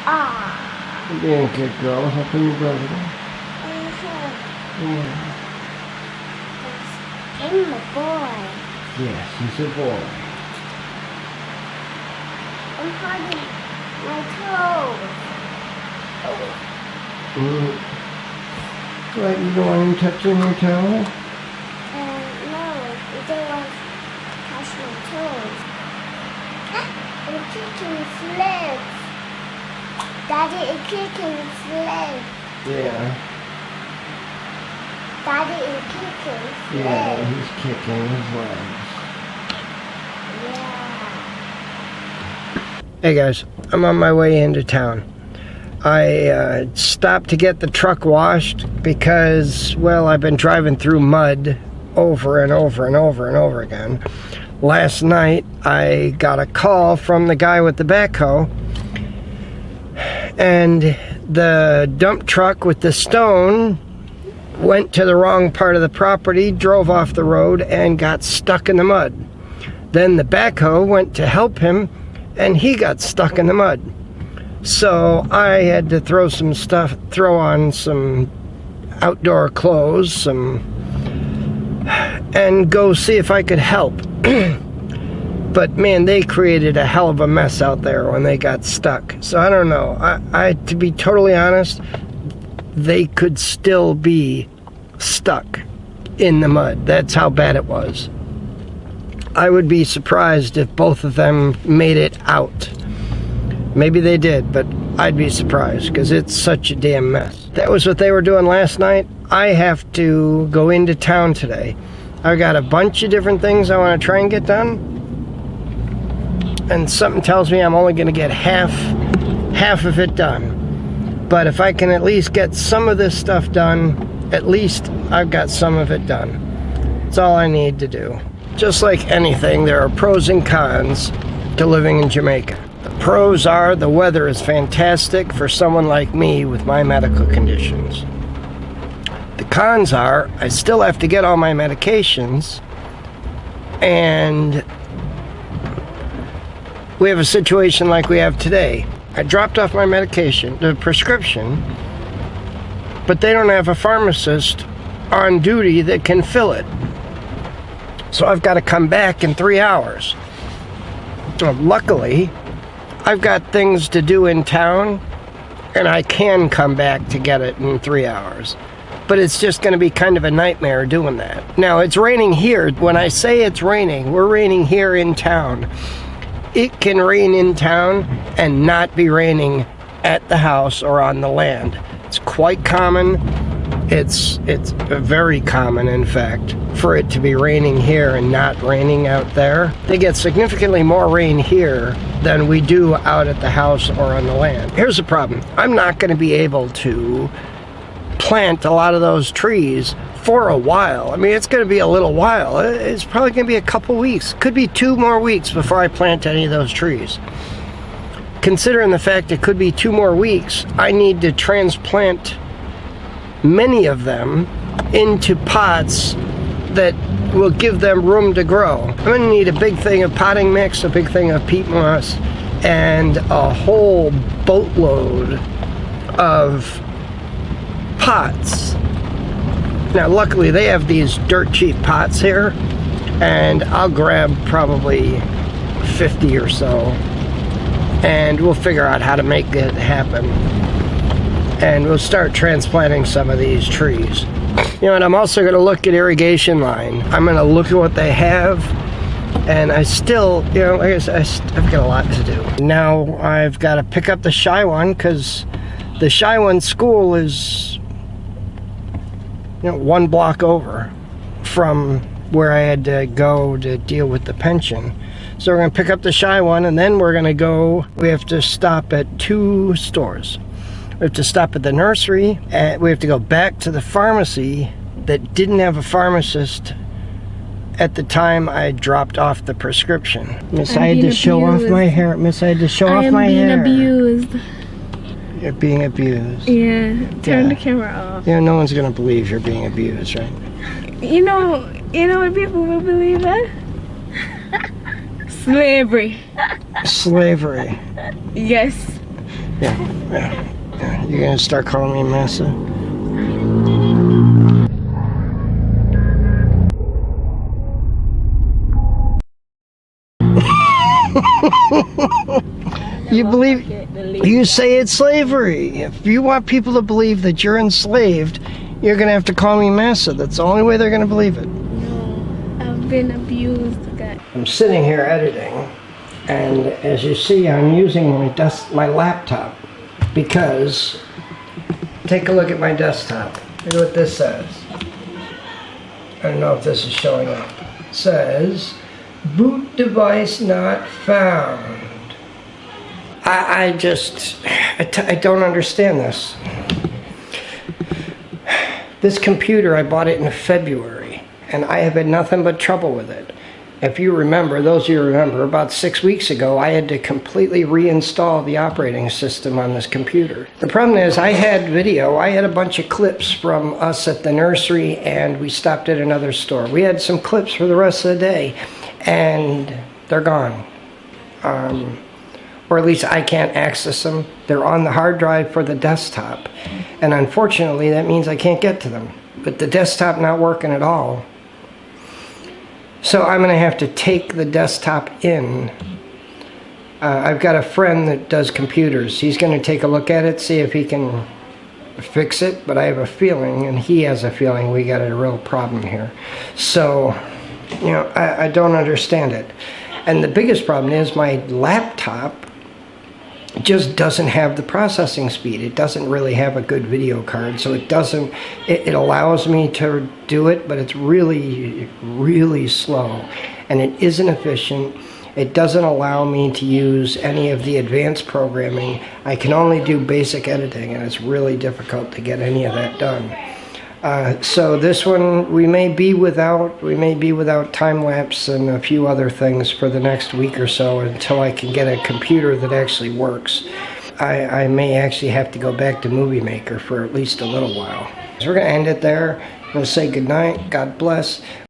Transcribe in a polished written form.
Ah. You're being a good girl, helping your brother. Yeah. I'm a boy. Yes, he's a boy. I'm hurting my toes. What, you don't want him touching your toe? No, you don't want to touch my toes. I'm kicking slips. Daddy is kicking slips. Yeah. Daddy is kicking slips. Yeah, he's kicking his legs. Yeah. Hey guys, I'm on my way into town. I stopped to get the truck washed because, well, I've been driving through mud over and over and over and over again. Last night, I got a call from the guy with the backhoe, and the dump truck with the stone went to the wrong part of the property, drove off the road, and got stuck in the mud. Then the backhoe went to help him, and he got stuck in the mud. So I had to throw on some outdoor clothes, and go see if I could help. But man, they created a hell of a mess out there when they got stuck. So I don't know. I to be totally honest, they could still be stuck in the mud. That's how bad it was. I would be surprised if both of them made it out. Maybe they did, but I'd be surprised because it's such a damn mess. That was what they were doing last night. I have to go into town today. I've got a bunch of different things I want to try and get done. And something tells me I'm only going to get half of it done. But if I can at least get some of this stuff done, at least I've got some of it done. That's all I need to do. Just like anything, there are pros and cons to living in Jamaica. The pros are the weather is fantastic for someone like me with my medical conditions. The cons are I still have to get all my medications, and we have a situation like we have today. I dropped off my medication, the prescription, but they don't have a pharmacist on duty that can fill it. So I've got to come back in 3 hours. Well, luckily, I've got things to do in town, and I can come back to get it in 3 hours. But it's just going to be kind of a nightmare doing that. Now, it's raining here. When I say it's raining, we're raining here in town. It can rain in town and not be raining at the house or on the land. It's quite common. It's very common, in fact, for it to be raining here and not raining out there. They get significantly more rain here than we do out at the house or on the land. Here's the problem. I'm not going to be able to plant a lot of those trees for a while. I mean, it's going to be a little while. It's probably going to be a couple weeks. Could be 2 more weeks before I plant any of those trees. Considering the fact it could be 2 more weeks, I need to transplant many of them into pots that will give them room to grow. I'm going to need a big thing of potting mix, a big thing of peat moss, and a whole boatload of pots. Now luckily they have these dirt cheap pots here, and I'll grab probably 50 or so, and we'll figure out how to make it happen. And we'll start transplanting some of these trees. You know, and I'm also going to look at irrigation line. I'm going to look at what they have, and I still, you know, I guess I've got a lot to do. Now I've got to pick up the Shy One, because the Shy One school is, you know, 1 block over from where I had to go to deal with the pension. So we're going to pick up the Shy One, and then we're going to go, we have to stop at 2 stores. We have to stop at the nursery, and we have to go back to the pharmacy that didn't have a pharmacist at the time I dropped off the prescription. Miss, I had to show off my hair. Miss, I had to show off my hair. I am being abused. You're being abused. Yeah, turn the camera off. Yeah, no one's gonna believe you're being abused, right? You know what people will believe that? Slavery. Slavery. Yes. Yeah. You're gonna start calling me Massa? You believe, you say it's slavery. If you want people to believe that you're enslaved, you're gonna have to call me Massa. That's the only way they're gonna believe it. No, I've been abused, guys. I'm sitting here editing, and as you see, I'm using my laptop because, take a look at my desktop. Look at what this says. I don't know if this is showing up. It says, boot device not found. I don't understand this. This computer, I bought it in February, and I have had nothing but trouble with it. If you remember, those of you who remember, about 6 weeks ago, I had to completely reinstall the operating system on this computer. The problem is, I had video, I had a bunch of clips from us at the nursery, and we stopped at another store. We had some clips for the rest of the day, and they're gone. Or at least I can't access them. They're on the hard drive for the desktop. And unfortunately, that means I can't get to them. But the desktop not working at all. So I'm gonna have to take the desktop in. I've got a friend that does computers. He's gonna take a look at it, see if he can fix it. But I have a feeling, and he has a feeling, we got a real problem here. So, you know, I don't understand it. And the biggest problem is my laptop just doesn't have the processing speed. It doesn't really have a good video card, so it allows me to do it, but it's really, really slow, and it isn't efficient. It doesn't allow me to use any of the advanced programming. I can only do basic editing, and it's really difficult to get any of that done. So this one, we may be without time-lapse and a few other things for the next week or so until I can get a computer that actually works. I may actually have to go back to Movie Maker for at least a little while. So we're going to end it there. I'm going to say goodnight. God bless.